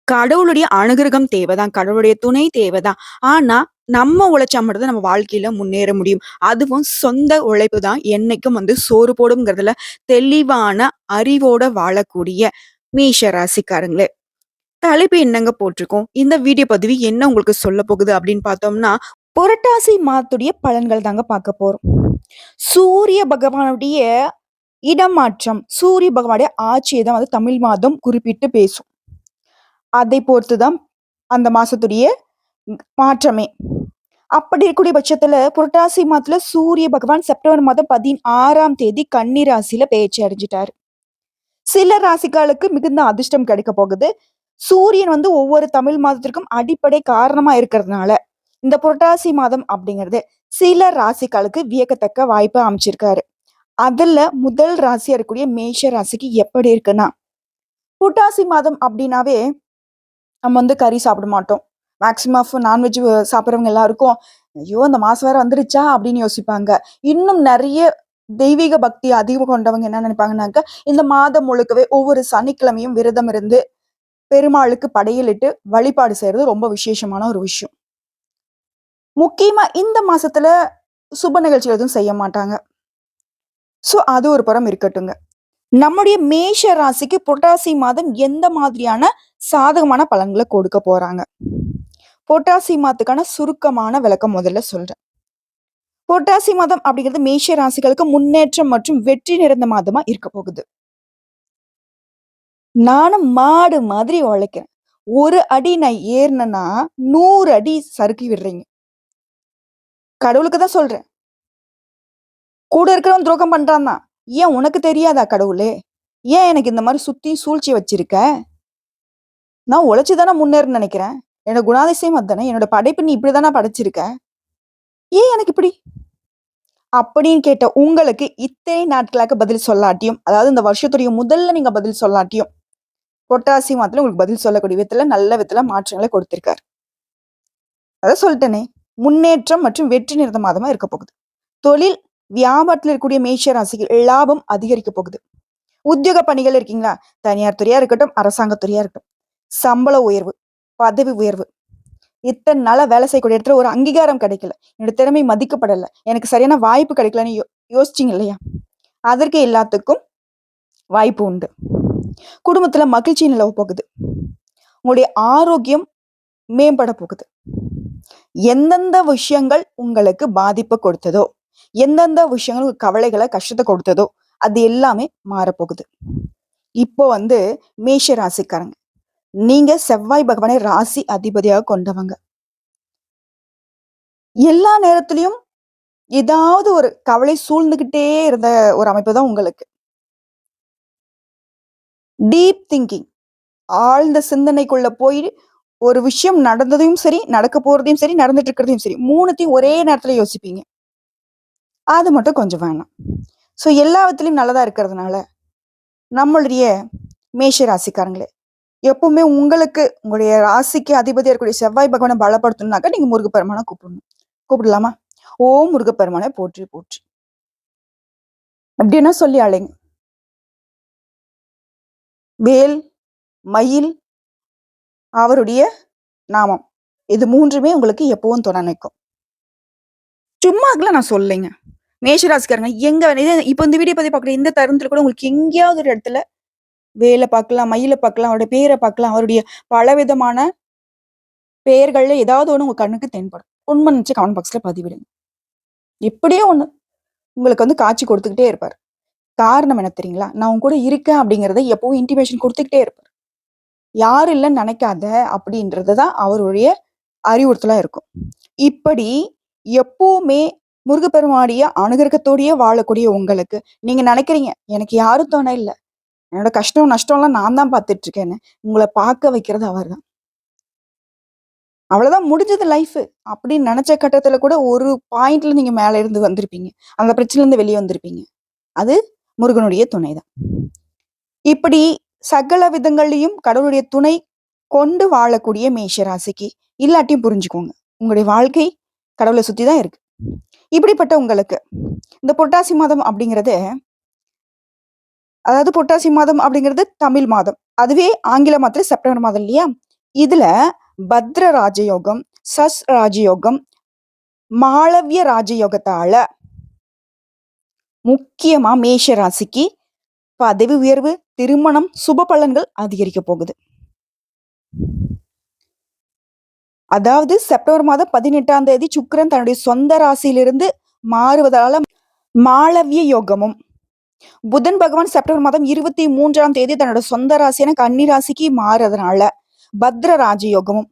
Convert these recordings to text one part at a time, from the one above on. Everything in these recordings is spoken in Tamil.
கடவுளுடைய அனுகிரகம் தேவைதான். கடவுளுடைய துணை தேவைதான். ஆனா, நம்ம உழைச்சா மட்டும் தான் நம்ம வாழ்க்கையில முன்னேற முடியும். அதுவும் சொந்த உழைப்பு தான் என்னைக்கும் சோறு போடும்ங்கிறதுல தெளிவான அறிவோட வாழக்கூடிய மேஷ ராசிக்காரங்களே. தலைப்பு என்னங்க போட்டிருக்கோம்? இந்த வீடியோ பதிவு என்ன உங்களுக்கு சொல்லப் போகுது அப்படின்னு பார்த்தோம்னா, புரட்டாசி மாதத்துடைய பலன்கள் தாங்க பார்க்க போறோம். சூரிய பகவானுடைய இடமாற்றம், சூரிய பகவானுடைய ஆட்சியை தான் தமிழ் மாதம் குறிப்பிட்டு பேசும். அதை பொறுத்து தான் அந்த மாசத்துடைய மாற்றமே. அப்படி இருக்கக்கூடிய பட்சத்துல புரட்டாசி மாதத்துல சூரிய பகவான் செப்டம்பர் மாதம் 16ஆம் தேதி கன்னி ராசியில பெயர்ச்சி அடைஞ்சிட்டாரு. சில ராசிகளுக்கு மிகுந்த அதிர்ஷ்டம் கிடைக்க போகுது. சூரியன் ஒவ்வொரு தமிழ் மாதத்திற்கும் அடிப்படை காரணமா இருக்கிறதுனால இந்த புரட்டாசி மாதம் அப்படிங்கிறது சில ராசிகளுக்கு வியக்கத்தக்க வாய்ப்பு அமைச்சிருக்காரு. அதுல முதல் ராசியா இருக்கக்கூடிய மேஷ ராசிக்கு எப்படி இருக்குன்னா, புரட்டாசி மாதம் அப்படின்னாவே நம்ம கறி சாப்பிட மாட்டோம். மேக்ஸிமம் ஆஃப் நான்வெஜ் சாப்பிட்றவங்க எல்லாருக்கும், ஐயோ! அந்த மாசம் வேற வந்துருச்சா அப்படின்னு யோசிப்பாங்க. இன்னும் நெறைய தெய்வீக பக்தி அதிகம் கொண்டவங்க என்ன நினைப்பாங்கன்னாக்க, இந்த மாதம் முழுக்கவே ஒவ்வொரு சனிக்கிழமையும் விரதம் இருந்து பெருமாளுக்கு படையலிட்டு வழிபாடு செய்யறது ரொம்ப விசேஷமான ஒரு விஷயம். முக்கியமா இந்த மாசத்துல சுப நிகழ்ச்சிகள் எதுவும் செய்ய மாட்டாங்க. சோ அது ஒரு புறம் இருக்கட்டுங்க. நம்முடைய மேஷ ராசிக்கு புரட்டாசி மாதம் எந்த மாதிரியான சாதகமான பலன்களை கொடுக்க போறாங்க? புரட்டாசி மாதத்துக்கான சுருக்கமான விளக்கம் முதல்ல சொல்றேன். புரட்டாசி மாதம் அப்படிங்கிறது மேஷ ராசிகளுக்கு முன்னேற்றம் மற்றும் வெற்றி நிறைந்த மாதமா இருக்க போகுது. நானும் மாடு மாதிரி உழைக்கிறேன். ஒரு அடி நான் ஏறினேன்னா 100 அடி சறுக்கி விடுறீங்க. கடவுளுக்கு தான் சொல்றேன். கூட இருக்கிறவன் துரோகம் பண்றான் தான். ஏன் உனக்கு தெரியாதா கடவுளே? ஏன் எனக்கு இந்த மாதிரி சுத்தி சூழ்ச்சி வச்சிருக்க? நான் உழைச்சுதானே முன்னேறணும்னு நினைக்கிறேன். என்னோட குணாதிசயம் அதுதானே. என்னோட படைப்பு நீ இப்படிதானே படைச்சிருக்க. ஏன் எனக்கு இப்படி? அப்படின்னு கேட்ட உங்களுக்கு இத்தனை நாட்களாக பதில் சொல்லாட்டியும், அதாவது இந்த வருஷத்துடைய முதல்ல நீங்க பதில் சொல்லாட்டியும், புரட்டாசி மாதத்துல உங்களுக்கு பதில் சொல்லக்கூடிய விதத்துல நல்ல விதத்துல மாற்றங்களை கொடுத்திருக்காரு. அதான் சொல்லிட்டேனே, முன்னேற்றம் மற்றும் வெற்றி நிறைந்த மாதமா இருக்க போகுது. தொழில் வியாபாரத்துல இருக்கக்கூடிய மேஷ ராசிக்கு லாபம் அதிகரிக்க போகுது. உத்தியோக பணிகள் இருக்கீங்களா? தனியார் துறையா இருக்கட்டும், அரசாங்க துறையா இருக்கட்டும், சம்பள உயர்வு, பதவி உயர்வு, இத்தனை நாளா வேலை செய்யக்கூடிய இடத்துல ஒரு அங்கீகாரம் கிடைக்கல, என்னோட திறமை மதிக்கப்படல, எனக்கு சரியான வாய்ப்பு கிடைக்கலன்னு யோசிச்சீங்க இல்லையா? அதற்கு எல்லாத்துக்கும் வாய்ப்பு உண்டு. குடும்பத்துல மகிழ்ச்சி நிலவ போகுது. உங்களுடைய ஆரோக்கியம் மேம்பட போகுது. எந்தெந்த விஷயங்கள் உங்களுக்கு பாதிப்பு கொடுத்ததோ, எந்தெந்த விஷயங்கள் கவலைகளை கஷ்டத்தை கொடுத்ததோ அது எல்லாமே மாறப்போகுது. இப்போ மேஷ ராசிக்காரங்க, நீங்க செவ்வாய் பகவானை ராசி அதிபதியாக கொண்டவங்க. எல்லா நேரத்திலையும் ஏதாவது ஒரு கவலை சூழ்ந்துகிட்டே இருந்த ஒரு அமைப்பு தான் உங்களுக்கு. டீப் திங்கிங், ஆழ்ந்த சிந்தனைக்குள்ள போய் ஒரு விஷயம் நடந்ததையும் சரி, நடக்க போறதையும் சரி, நடந்துட்டு இருக்கிறதையும் சரி, மூணுத்தையும் ஒரே நேரத்துல யோசிப்பீங்க. அது மட்டும் கொஞ்சம் வேணாம். சோ எல்லா விதத்திலையும் நல்லதா இருக்கிறதுனால நம்மளுடைய மேஷ ராசிக்காரங்களே, எப்பவுமே உங்களுக்கு உங்களுடைய ராசிக்கு அதிபதியா இருக்கக்கூடிய செவ்வாய் பகவானை பலப்படுத்தணும்னாக்கா நீங்க முருகப்பெருமானை கூப்பிடணும். கூப்பிடலாமா? ஓம் முருகப்பெருமானை போற்றி போற்றி அப்படின்னா சொல்லி அழைங்க. வேல், மயில், அவருடைய நாமம், இது மூன்றுமே உங்களுக்கு எப்பவும் துணை நிற்கும். சும்மா நான் சொல்லலைங்க. மேஷராசிக்காரங்க எங்க இப்ப இந்த வீடியோ பத்தி பார்க்குற இந்த தருணத்துல கூட உங்களுக்கு எங்கேயாவது ஒரு இடத்துல வேலை பார்க்கலாம், மயில பார்க்கலாம், அவருடைய பேரை பார்க்கலாம், அவருடைய பலவிதமான பெயர்கள்ல ஏதாவது ஒண்ணு உங்க கண்ணுக்கு தென்படும். உண்மை நினைச்சு கமெண்ட் பாக்ஸ்ல பதிவிடுங்க. எப்படியோ ஒண்ணு உங்களுக்கு காட்சி கொடுத்துக்கிட்டே இருப்பார். காரணம் என்ன தெரியுங்களா? நான் உங்க கூட இருக்கேன் அப்படிங்கறத எப்பவும் இன்டிமேஷன் கொடுத்துக்கிட்டே இருப்பார். யாரும் இல்லைன்னு நினைக்காத அப்படின்றதுதான் அவருடைய அறிவுறுத்தலா இருக்கும். இப்படி எப்பவுமே முருகப்பெருமானுடைய அனுகிரகத்தோடயே வாழக்கூடிய உங்களுக்கு நீங்க நினைக்கிறீங்க, எனக்கு யாரும் துணை இல்லை, என்னோட கஷ்டம் நஷ்டம்லாம் நான் தான் பார்த்துட்டு இருக்கேன்னு. உங்களை பார்க்க வைக்கிறது அவர் தான். அவ்வளவுதான், முடிஞ்சது லைஃப் அப்படின்னு நினைச்ச கட்டத்துல கூட ஒரு பாயிண்ட்ல நீங்க மேல இருந்து வந்திருப்பீங்க. அந்த பிரச்சனைல இருந்து வெளியே வந்திருப்பீங்க. அது முருகனுடைய துணைதான். இப்படி சகல விதங்கள்லயும் கடவுளுடைய துணை கொண்டு வாழக்கூடிய மேஷ ராசிக்கு இல்லாட்டியும் புரிஞ்சுக்கோங்க, உங்களுடைய வாழ்க்கை கடவுளை சுத்திதான் இருக்கு. இப்படிப்பட்ட உங்களுக்கு இந்த புரட்டாசி மாதம் அப்படிங்கிறது, அதாவது புரட்டாசி மாதம் அப்படிங்கிறது தமிழ் மாதம், அதுவே ஆங்கில மாதத்துல செப்டம்பர் மாதம் இல்லையா? இதுல பத்ர ராஜயோகம், சஸ் ராஜயோகம், மாளவிய ராஜயோகத்தால முக்கியமா மேஷ ராசிக்கு பதவி உயர்வு, திருமணம், சுப பலன்கள் அதிகரிக்க போகுது. அதாவது செப்டம்பர் மாதம் 18ஆம் தேதி சுக்கிரன் தன்னுடைய சொந்த ராசியிலிருந்து மாறுவதால மாளவிய யோகமும், புதன் பகவான் செப்டம்பர் மாதம் 23ஆம் தேதி தன்னோட சொந்த ராசியான கன்னி ராசிக்கு மாறுறதுனால பத்ர ராஜயோகமும்,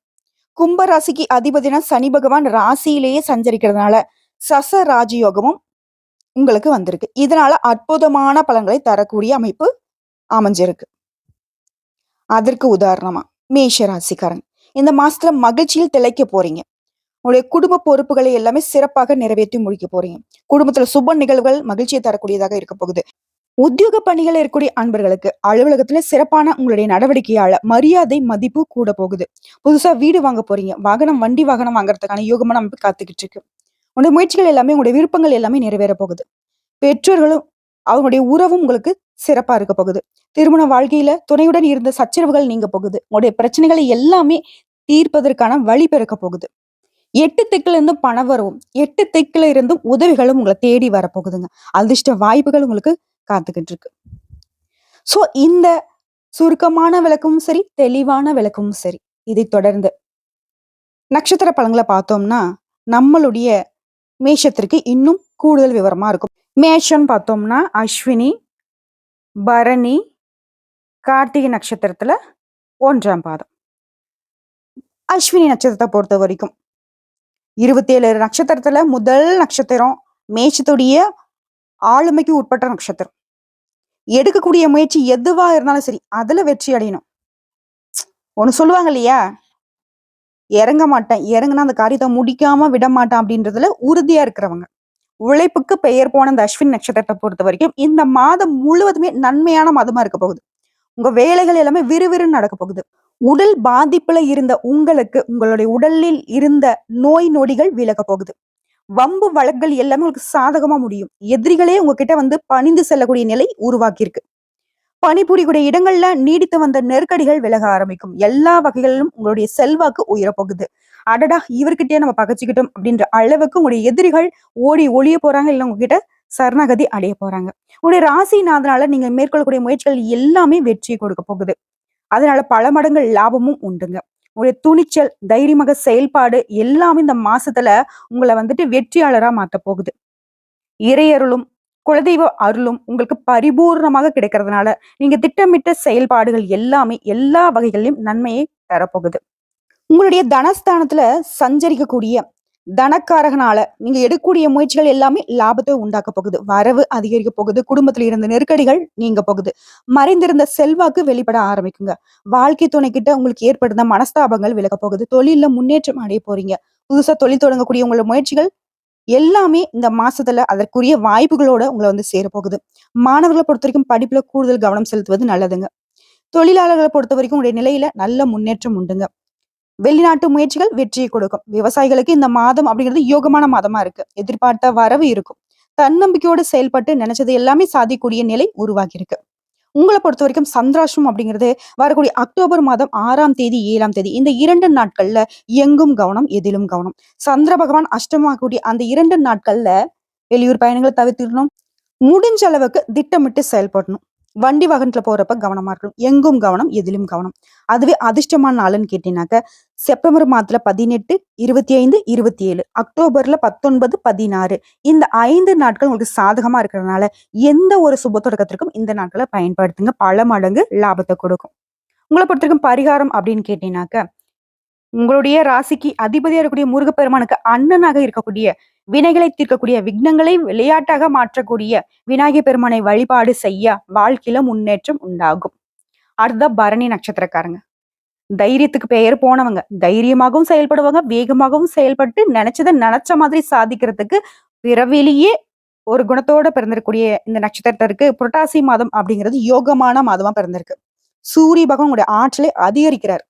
கும்ப ராசிக்கு அதிபதினா சனி பகவான் ராசியிலேயே சஞ்சரிக்கிறதுனால சச ராஜயோகமும் உங்களுக்கு வந்திருக்கு. இதனால அற்புதமான பலன்களை தரக்கூடிய அமைப்பு அமைஞ்சிருக்கு. அதற்கு உதாரணமா மேஷ ராசிக்காரன் இந்த மாசத்துல மகிழ்ச்சியில் திளைக்க போறீங்க. உங்களுடைய குடும்ப பொறுப்புகளை எல்லாமே சிறப்பாக நிறைவேற்றி முடிக்க போறீங்க. குடும்பத்துல சுப நிகழ்வுகள் மகிழ்ச்சியை தரக்கூடியதாக இருக்க போகுது. உத்தியோக பணிகள் இருக்கக்கூடிய அன்பர்களுக்கு அலுவலகத்துல சிறப்பான உங்களுடைய நடவடிக்கையால மரியாதை மதிப்பு கூட போகுது. புதுசா வீடு வாங்க போறீங்க, வண்டி வாகனம் வாங்குறதுக்கான யோகமான அமைப்பு காத்துக்கிட்டு இருக்கு. உங்களுடைய முயற்சிகள் எல்லாமே, உங்களுடைய விருப்பங்கள் எல்லாமே நிறைவேற போகுது. பெற்றோர்களும் அவங்களுடைய உறவும் உங்களுக்கு சிறப்பா இருக்க போகுது. திருமண வாழ்க்கையில துணையுடன் இருந்த சச்சரவுகள் நீங்க போகுது. உங்களுடைய பிரச்சனைகளை எல்லாமே தீர்ப்பதற்கான வழி பிறக்க போகுது. 8 திக்குல இருந்தும் பண வரவும், 8 திக்குல இருந்தும் உதவிகளும் உங்களை தேடி வரப்போகுதுங்க. அதிர்ஷ்ட வாய்ப்புகள் உங்களுக்கு காத்துக்கிட்டு இருக்கு. சோ இந்த சுருக்கமான விளக்கமும் சரி, தெளிவான விளக்கமும் சரி. இதை தொடர்ந்து நட்சத்திர பலன்களை பார்த்தோம்னா நம்மளுடைய மேஷத்திற்கு இன்னும் கூடுதல் விவரமா இருக்கும். மேஷம் பார்த்தோம்னா அஸ்வினி, பரணி, கார்த்திகை நட்சத்திரத்துல 1ஆம் பாதம். அஸ்வினி நட்சத்திரத்தை பொறுத்த வரைக்கும் 27 நட்சத்திரத்துல முதல் நட்சத்திரம் மேஷத்துடைய ஆளுமைக்கு உட்பட்ட நட்சத்திரம். எடுக்கக்கூடிய முயற்சி எதுவா இருந்தாலும் சரி, அதுல வெற்றி அடையணும். ஒண்ணு சொல்லுவாங்க இல்லையா, இறங்க மாட்டேன், இறங்குனா அந்த காரியத்தை முடிக்காம விட மாட்டேன் அப்படின்றதுல உறுதியா இருக்கிறவங்க. உழைப்புக்கு பெயர் போன இந்த அஸ்வின் நட்சத்திரத்தை பொறுத்த வரைக்கும் இந்த மாதம் முழுவதுமே நன்மையான மாதமா இருக்க போகுது. உங்க வேலைகள் எல்லாமே விறுவிறுன்னு நடக்க போகுது. உடல் பாதிப்புல இருந்த உங்களுக்கு உங்களுடைய உடலில் இருந்த நோய் நொடிகள் விலக போகுது. வம்பு வழக்குகள் எல்லாமே உங்களுக்கு சாதகமா முடியும். எதிரிகளே உங்ககிட்ட வந்து பணிந்து செல்லக்கூடிய நிலை உருவாக்கி இருக்கு. பணிபுரியக்கூடிய இடங்கள்ல நீடித்து வந்த நெருக்கடிகள் விலக ஆரம்பிக்கும். எல்லா வகைகளிலும் உங்களுடைய செல்வாக்கு உயரப்போகுது. அடடா, இவர்கிட்டயே நம்ம பகைச்சுக்கிட்டோம் அப்படின்ற அளவுக்கு உங்களுடைய எதிரிகள் ஓடி ஒளிய போறாங்க, இல்ல உங்ககிட்ட சரணாகதி அடைய போறாங்க. உங்களுடைய ராசிநாதனால நீங்க மேற்கொள்ளக்கூடிய முயற்சிகள் எல்லாமே வெற்றியை கொடுக்க போகுது. அதனால பல மடங்கு லாபமும் உண்டுங்க. உங்களுடைய துணிச்சல், தைரியமாக செயல்பாடு எல்லாமே இந்த மாசத்துல உங்களை வந்துட்டு வெற்றியாளரா மாத்த போகுது. இறையருளும் குலதெய்வ அருளும் உங்களுக்கு பரிபூர்ணமாக கிடைக்கிறதுனால நீங்க திட்டமிட்ட செயல்பாடுகள் எல்லாமே எல்லா வகைகளிலும் நன்மையை தரப்போகுது. உங்களுடைய தனஸ்தானத்துல சஞ்சரிக்கக்கூடிய தனக்காரகனால நீங்க எடுக்கக்கூடிய முயற்சிகள் எல்லாமே லாபத்தை உண்டாக்க போகுது. வரவு அதிகரிக்க போகுது. குடும்பத்துல இருந்த நெருக்கடிகள் நீங்க போகுது. மறைந்திருந்த செல்வாக்கு வெளிப்பட ஆரம்பிக்குங்க. வாழ்க்கை துணை கிட்ட உங்களுக்கு ஏற்படுத்த மனஸ்தாபங்கள் விலக போகுது. தொழில முன்னேற்றம் அடைய போறீங்க. புதுசா தொழில் தொடங்கக்கூடிய உங்களோட முயற்சிகள் எல்லாமே இந்த மாசத்துல அதற்குரிய வாய்ப்புகளோட உங்களை வந்து சேரப்போகுது. மாணவர்களை பொறுத்த வரைக்கும் படிப்புல கூடுதல் கவனம் செலுத்துவது நல்லதுங்க. தொழிலாளர்களை பொறுத்த வரைக்கும் உங்களுடைய நிலையில நல்ல முன்னேற்றம் உண்டுங்க. வெளிநாட்டு முயற்சிகள் வெற்றியை கொடுக்கும். விவசாயிகளுக்கு இந்த மாதம் அப்படிங்கிறது யோகமான மாதமா இருக்கு. எதிர்பார்த்த வரவு இருக்கும். தன்னம்பிக்கையோடு செயல்பட்டு நினைச்சது எல்லாமே சாதிக்கூடிய நிலை உருவாகி இருக்கு. உங்களை பொறுத்த வரைக்கும் சந்திராஷ்டிரம் அப்படிங்கிறது வரக்கூடிய அக்டோபர் மாதம் 6ஆம் தேதி 7ஆம் தேதி இந்த 2 நாட்கள்ல எங்கும் கவனம், எதிலும் கவனம். சந்திர பகவான் அஷ்டமாகக்கூடிய அந்த 2 நாட்கள்ல வெளியூர் பயணங்களை தவிர்த்திடணும். முடிஞ்ச அளவுக்கு திட்டமிட்டு செயல்படணும். வண்டி வாகனத்துல போறப்ப கவனமா இருக்கணும். எங்கும் கவனம், எதிலும் கவனம். அதுவே அதிர்ஷ்டமான நாளுன்னு கேட்டீங்கன்னாக்க செப்டம்பர் மாதத்துல 18, 25, 27, அக்டோபர்ல 19, 16 இந்த 5 நாட்கள் உங்களுக்கு சாதகமா இருக்கிறதுனால எந்த ஒரு சுப தொடக்கத்திற்கும் இந்த நாட்களை பயன்படுத்துங்க. பல மடங்கு லாபத்தை கொடுக்கும். உங்களை பொறுத்த வரைக்கும் பரிகாரம் அப்படின்னு கேட்டீங்கன்னாக்க உங்களுடைய ராசிக்கு அதிபதியா இருக்கக்கூடிய முருகப்பெருமானுக்கு அண்ணனாக இருக்கக்கூடிய வினைகளை தீர்க்கக்கூடிய, விக்னங்களை விளையாட்டாக மாற்றக்கூடிய விநாயகர் பெருமானை வழிபாடு செய்ய வாழ்க்கையில முன்னேற்றம் உண்டாகும். அடுத்த பரணி நட்சத்திரக்காரங்க தைரியத்துக்கு பெயர் போனவங்க. தைரியமாகவும் செயல்படுவாங்க, வேகமாகவும் செயல்பட்டு நினைச்சதை நினைச்ச மாதிரி சாதிக்கிறதுக்கு பிறவிலேயே ஒரு குணத்தோட பிறந்திருக்கக்கூடிய இந்த நட்சத்திரத்திற்கு புரட்டாசி மாதம் அப்படிங்கிறது யோகமான மாதமா பிறந்திருக்கு. சூரிய பகவான் உங்களுடைய ஆற்றலை அதிகரிக்கிறார்.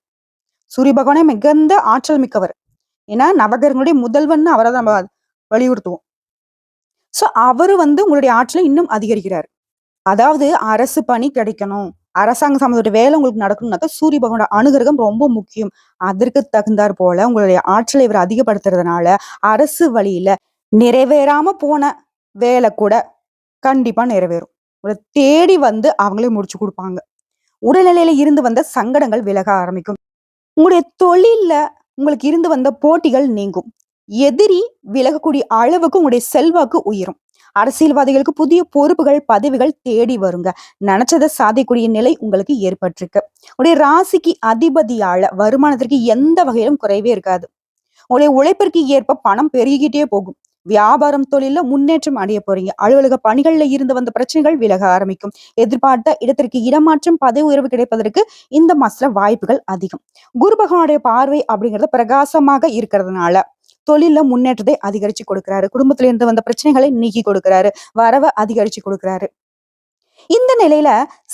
சூரிய பகவானே மிகுந்த ஆற்றல் மிக்கவர். ஏன்னா நவகிரகங்களுடைய முதல்வன் அவரை தான் நம்ம வலியுறுத்துவோம். சோ அவரு வந்து உங்களுடைய ஆற்றலை இன்னும் அதிகரிக்கிறார். அதாவது அரசு பணி கிடைக்கணும், அரசாங்க சம்மந்தப்பட்ட வேலை உங்களுக்கு நடக்கணும்னாக்கா சூரிய பகவானோட அனுகிரகம் ரொம்ப முக்கியம். அதற்கு தகுந்தாற் போல உங்களுடைய ஆற்றலை இவர் அதிகப்படுத்துறதுனால, அரசு வழியில நிறைவேறாம போன வேலை கூட கண்டிப்பா நிறைவேறும். உங்கள தேடி வந்து அவங்களே முடிச்சு குடுப்பாங்க. உடல்நிலையில இருந்து வந்த சங்கடங்கள் விலக ஆரம்பிக்கும். உங்களுடைய தொழில்ல உங்களுக்கு இருந்து வந்த போட்டிகள் நீங்கும். எதிரி விலகக்கூடிய அளவுக்கு உங்களுடைய செல்வாக்கு உயரும். அரசியல்வாதிகளுக்கு புதிய பொறுப்புகள், பதவிகள் தேடி வருங்க. நெனச்சத சாதிக்கக்கூடிய நிலை உங்களுக்கு ஏற்பட்டிருக்கு. உங்களுடைய ராசிக்கு அதிபதியால வருமானத்திற்கு எந்த வகையிலும் குறைவே இருக்காது. உங்களுடைய உழைப்பிற்கு ஏற்ப பணம் பெருகிக்கிட்டே போகும். வியாபாரம், தொழில்ல முன்னேற்றம் அடைய போறீங்க. அலுவலக பணிகள்ல இருந்து வந்த பிரச்சனைகள் விலக ஆரம்பிக்கும். எதிர்பார்த்த இடத்திற்கு இடமாற்றம், பதவி உயர்வு கிடைப்பதற்கு இந்த மாசத்துல வாய்ப்புகள் அதிகம். குரு பகவானுடைய பார்வை அப்படிங்கிறது பிரகாசமாக இருக்கிறதுனால தொழில்ல முன்னேற்றத்தை அதிகரிச்சு கொடுக்கிறாரு. குடும்பத்துல இருந்து வந்த பிரச்சனைகளை நீக்கி கொடுக்கிறாரு. வரவ அதிகரிச்சு கொடுக்கிறாரு. இந்த நிலையில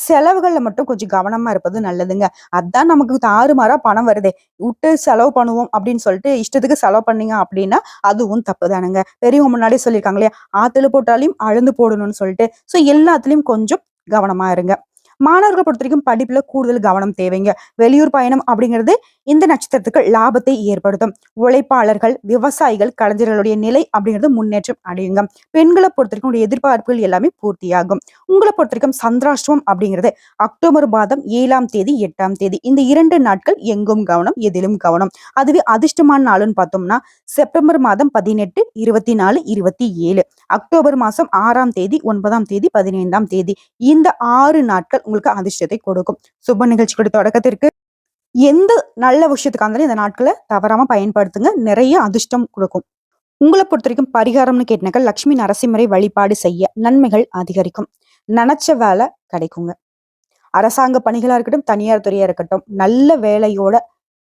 செலவுகள்ல மட்டும் கொஞ்சம் கவனமா இருப்பது நல்லதுங்க. அதான் நமக்கு தாறுமாறா பணம் வருதே. விட்டு செலவு பண்ணுவோம் அப்படின்னு சொல்லிட்டு இஷ்டத்துக்கு செலவு பண்ணீங்க அப்படின்னா, அதுவும் தப்புதானுங்க. பெரியவங்க முன்னாடியே சொல்லியிருக்காங்க இல்லையா? ஆத்துல போட்டாலையும் அளந்து போடணும்னு சொல்லிட்டு. ஸோ எல்லாத்துலயும் கொஞ்சம் கவனமா இருங்க. மாணவர்கள் பொறுத்தவரைக்கும் படிப்புல கூடுதல் கவனம் தேவைங்க. வெளியூர் பயணம் அப்படிங்கிறது இந்த நட்சத்திரத்துக்கு லாபத்தை ஏற்படுத்தும். உழைப்பாளர்கள், விவசாயிகள், கலைஞர்களுடைய நிலை அப்படிங்கிறது முன்னேற்றம் அடையுங்க. பெண்களை பொறுத்தவரைக்கும் உடைய எதிர்பார்ப்புகள் எல்லாமே பூர்த்தியாகும். உங்களை பொறுத்தவரைக்கும் சந்திராஷ்டமம் அப்படிங்கிறது அக்டோபர் மாதம் 7ஆம் தேதி, 8ஆம் தேதி இந்த 2 நாட்கள் எங்கும் கவனம், எதிலும் கவனம். அதுவே அதிர்ஷ்டமான நாளுன்னு பார்த்தோம்னா செப்டம்பர் மாதம் 18, 24, 27, அக்டோபர் மாசம் 6ஆம் தேதி, 9ஆம் தேதி, 15ஆம் தேதி இந்த 6 நாட்கள் உங்களுக்கு அதிர்ஷ்டத்தை கொடுக்கும். சுப நிகழ்ச்சிகளுடைய தொடக்கத்திற்கு எந்த நல்ல விஷயத்துக்கா இருந்தாலும் இந்த நாட்களை தவறாம பயன்படுத்துங்க. நிறைய அதிர்ஷ்டம் கொடுக்கும். உங்களை பொறுத்த வரைக்கும் பரிகாரம்னு கேட்டினாக்கா லட்சுமி நரசிம்மரை வழிபாடு செய்ய நன்மைகள் அதிகரிக்கும். நினைச்ச வேலை கிடைக்குங்க. அரசாங்க பணிகளா இருக்கட்டும், தனியார் துறையா இருக்கட்டும், நல்ல வேலையோட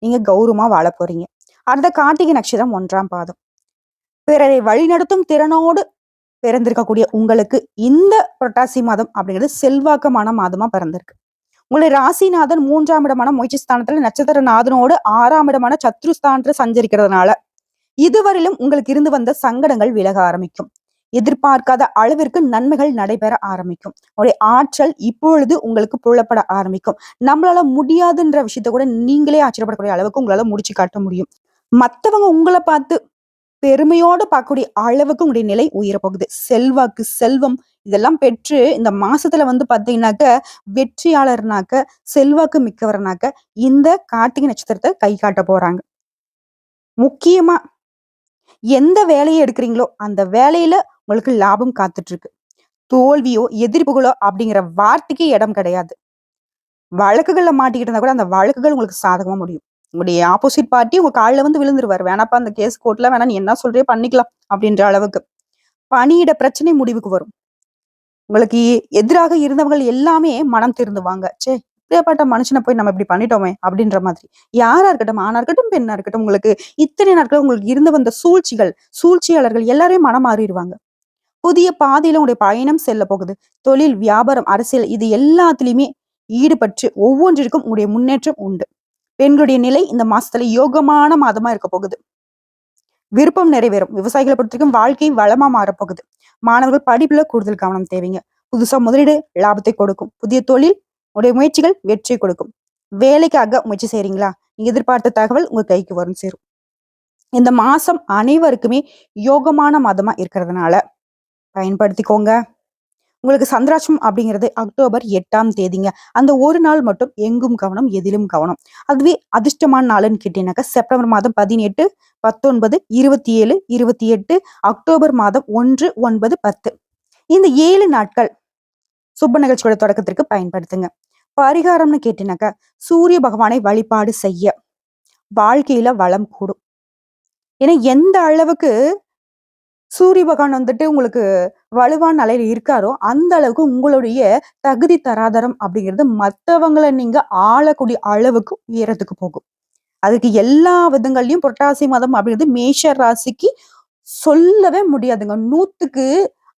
நீங்க கௌரவமா வாழ போறீங்க. அடுத்த கார்த்திகை நட்சத்திரம் 1ஆம் பாதம். பிறரை வழிநடத்தும் திறனோடு பிறந்திருக்கக்கூடிய உங்களுக்கு இந்த புரட்டாசி மாதம் அப்படிங்கிறது செல்வாக்கமான மாதமா பிறந்திருக்கு. உங்களுடைய ராசிநாதன் 3ஆம் இடமான முயற்சி ஸ்தானத்துல நட்சத்திர நாதனோடு 6ஆம் இடமான சத்ருஸ்தானத்துல சஞ்சரிக்கிறதுனால இதுவரையிலும் உங்களுக்கு இருந்து வந்த சங்கடங்கள் விலக ஆரம்பிக்கும். எதிர்பார்க்காத அளவிற்கு நன்மைகள் நடைபெற ஆரம்பிக்கும். உங்களுடைய ஆற்றல் இப்பொழுது உங்களுக்கு புலப்பட ஆரம்பிக்கும். நம்மளால முடியாதுன்ற விஷயத்த கூட நீங்களே ஆச்சரியப்படக்கூடிய அளவுக்கு உங்களால முடிச்சு காட்ட முடியும். மத்தவங்க உங்களை பார்த்து பெருமையோடு பார்க்கக்கூடிய அளவுக்கு உங்களுடைய நிலை உயரப்போகுது. செல்வாக்கு, செல்வம் இதெல்லாம் பெற்று இந்த மாசத்துல வந்து பாத்தீங்கன்னாக்க வெற்றியாளர்னாக்க, செல்வாக்கு மிக்கவர்னாக்க இந்த கார்த்திகை நட்சத்திரத்தை கை காட்ட போறாங்க. முக்கியமா எந்த வேலையை எடுக்கிறீங்களோ அந்த வேலையில உங்களுக்கு லாபம் காத்துட்டு இருக்கு. தோல்வியோ, எதிர்ப்புகளோ அப்படிங்கிற வார்த்தைக்கு இடம் கிடையாது. வழக்குகள்ல மாட்டிக்கிட்டு இருந்தா கூட அந்த வழக்குகள் உங்களுக்கு சாதகமா முடியும். உங்களுடைய ஆப்போசிட் பார்ட்டி உங்க காலில் வந்து விழுந்துருவாரு. வேணாப்பா அந்த கேஸ் கோர்ட்ல வேணா நீ என்ன சொல்றியோ பண்ணிக்கலாம் அப்படின்ற அளவுக்கு. பணியிட பிரச்சனை முடிவுக்கு வரும். உங்களுக்கு எதிராக இருந்தவங்க எல்லாமே மனம் திருந்துவாங்க. ச்சே, இப்படியாப்பட்ட மனுஷனை போய் நம்ம இப்படி பண்ணிட்டோமே அப்படின்ற மாதிரி. யாரா இருக்கட்டும், ஆணா இருக்கட்டும், பெண்ணா இருக்கட்டும், உங்களுக்கு இத்தனை நாட்கள் உங்களுக்கு இருந்து வந்த சூழ்ச்சிகள், சூழ்ச்சியாளர்கள் எல்லாரையும் மனம் மாறிடுவாங்க. புதிய பாதையில உங்களுடைய பயணம் செல்ல போகுது. தொழில், வியாபாரம், அரசியல் இது எல்லாத்துலயுமே ஈடுபட்டு ஒவ்வொன்றிற்கும் உங்களுடைய முன்னேற்றம் உண்டு. பெண்களுடைய நிலை இந்த மாசத்துல யோகமான மாதமா இருக்க போகுது. விருப்பம் நிறைவேறும். விவசாயிகளை பொறுத்தவரைக்கும் வாழ்க்கை வளமா மாறப்போகுது. மாணவர்கள் படிப்புல கூடுதல் கவனம் தேவைங்க. புதுசா முதலீடு லாபத்தை கொடுக்கும். புதிய தொழில் உடைய முயற்சிகள் வெற்றி கொடுக்கும். வேலைக்காக முயற்சி செய்றீங்களா? நீங்க எதிர்பார்த்த தகவல் உங்க கைக்கு வரும் சேரும். இந்த மாசம் அனைவருக்குமே யோகமான மாதமா இருக்கிறதுனால பயன்படுத்திக்கோங்க. உங்களுக்கு சந்திராஷ்டமம் அப்படிங்கிறது அக்டோபர் 8ஆம் தேதிங்க. அந்த ஒரு நாள் மட்டும் எங்கும் கவனம், எதிலும் கவனம். அதுவே அதிர்ஷ்டமான நாளுன்னு கேட்டீங்கன்னாக்கா செப்டம்பர் மாதம் 18, 19, 27, 28, அக்டோபர் மாதம் 1, 9, 10 இந்த 7 நாட்கள் சுப நிகழ்ச்சியோட தொடக்கத்திற்கு பயன்படுத்துங்க. பரிகாரம்னு கேட்டீங்கன்னாக்கா சூரிய பகவானை வழிபாடு செய்ய வாழ்க்கையில வளம் கூடும். ஏன்னா எந்த அளவுக்கு சூரிய பகவான் வந்துட்டு உங்களுக்கு வலுவான நிலையில இருக்காரோ அந்த அளவுக்கு உங்களுடைய தகுதி தராதரம் அப்படிங்கிறது மத்தவங்களை நீங்க ஆளக்கூடிய அளவுக்கு உயரத்துக்கு போகும். அதுக்கு எல்லா விதங்கள்லயும் புரட்டாசி மாதம் அப்படிங்கிறது மேஷ ராசிக்கு சொல்லவே முடியாதுங்க. 100க்கு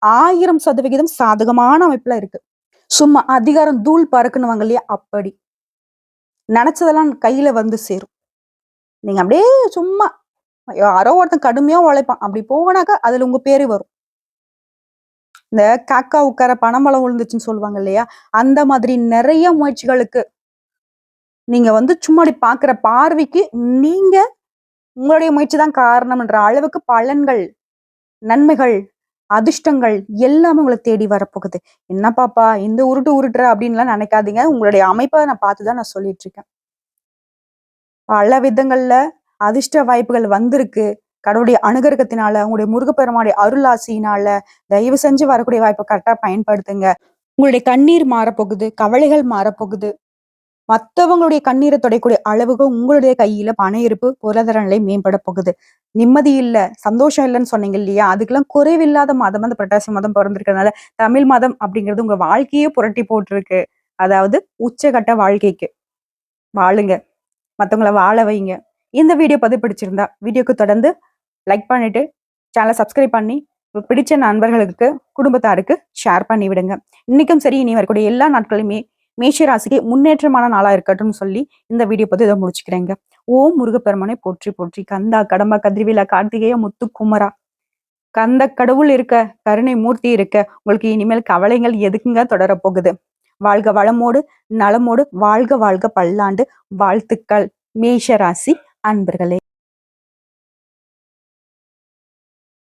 1000% சாதகமான அமைப்புல இருக்கு. சும்மா அதிகாரம் தூள் பறக்கணுவாங்க இல்லையா, அப்படி நினைச்சதெல்லாம் கையில வந்து சேரும். நீங்க அப்படியே சும்மா யாரோ ஒருத்தன் கடுமையா உழைப்பான் அப்படி போனாக்கா அதுல உங்க பேரு வரும். இந்த காக்கா உட்கார பணமழை விழுந்துச்சுன்னு சொல்லுவாங்க இல்லையா? அந்த மாதிரி நிறைய முயற்சிகளுக்கு நீங்க சும்மா அப்படி பார்க்குற பார்வைக்கு நீங்க உங்களுடைய முயற்சி தான் காரணம்ன்ற அளவுக்கு பலன்கள், நன்மைகள், அதிர்ஷ்டங்கள் எல்லாமே உங்கள தேடி வரப்போகுது. என்ன பாப்பா இந்த உருட்டு உருட்டுற அப்படின்லாம் நினைக்காதீங்க. உங்களுடைய அமைப்ப நான் பார்த்து தான் நான் சொல்லிட்டு இருக்கேன். பல விதங்கள்ல அதிர்ஷ்ட வாய்ப்புகள் வந்திருக்கு. கடவுளுடைய அனுகிரகத்தினால, உங்களுடைய முருகப்பெருமானுடைய அருளாசியினால தயவு செஞ்சு வரக்கூடிய வாய்ப்பை கரெக்டா பயன்படுத்துங்க. உங்களுடைய கண்ணீர் மாறப்போகுது, கவலைகள் மாறப்போகுது. மத்தவங்களுடைய கண்ணீரை துடைக்கக்கூடிய அளவுக்கு உங்களுடைய கையில பண இருப்பு, பொருளாதார நிலை மேம்பட போகுது. நிம்மதி இல்ல, சந்தோஷம் இல்லைன்னு சொன்னீங்க இல்லையா? அதுக்கெல்லாம் குறைவில்லாத மாதம் அந்த புரட்டாசி மாதம் பிறந்திருக்கிறதுனால, தமிழ் மாதம் அப்படிங்கிறது உங்க வாழ்க்கையே புரட்டி போட்டிருக்கு. அதாவது உச்சகட்ட வாழ்க்கைக்கு. வாழுங்க. மத்தவங்கள வாழ வைங்க. இந்த வீடியோ பதிவு பிடிச்சிருந்தா, வீடியோக்கு தொடர்ந்து லைக் பண்ணிட்டு, சேனலை சப்ஸ்கிரைப் பண்ணி, பிடிச்ச நண்பர்களுக்கு, குடும்பத்தாருக்கு ஷேர் பண்ணி விடுங்க. இன்னைக்கும் சரி, இனி வரக்கூடிய எல்லா நாட்களுமே மேஷ ராசிக்கு முன்னேற்றமான நாளா இருக்கட்டும்னு சொல்லி இந்த வீடியோ பதிவு இதை முடிச்சுக்கிறேங்க. ஓம் முருகப்பெருமானை போற்றி போற்றி. கந்தா கடம்பா கதிர்வேலா கார்த்திகேய முத்து குமரா. கந்த கடவுள் இருக்க, கருணை மூர்த்தி இருக்க, உங்களுக்கு இனிமேல் கவலைகள் எதுக்குங்க தொடர போகுது? வாழ்க வளமோடு, நலமோடு, வாழ்க வாழ்க பல்லாண்டு. வாழ்த்துக்கள் மேஷ ராசி அன்பர்களே.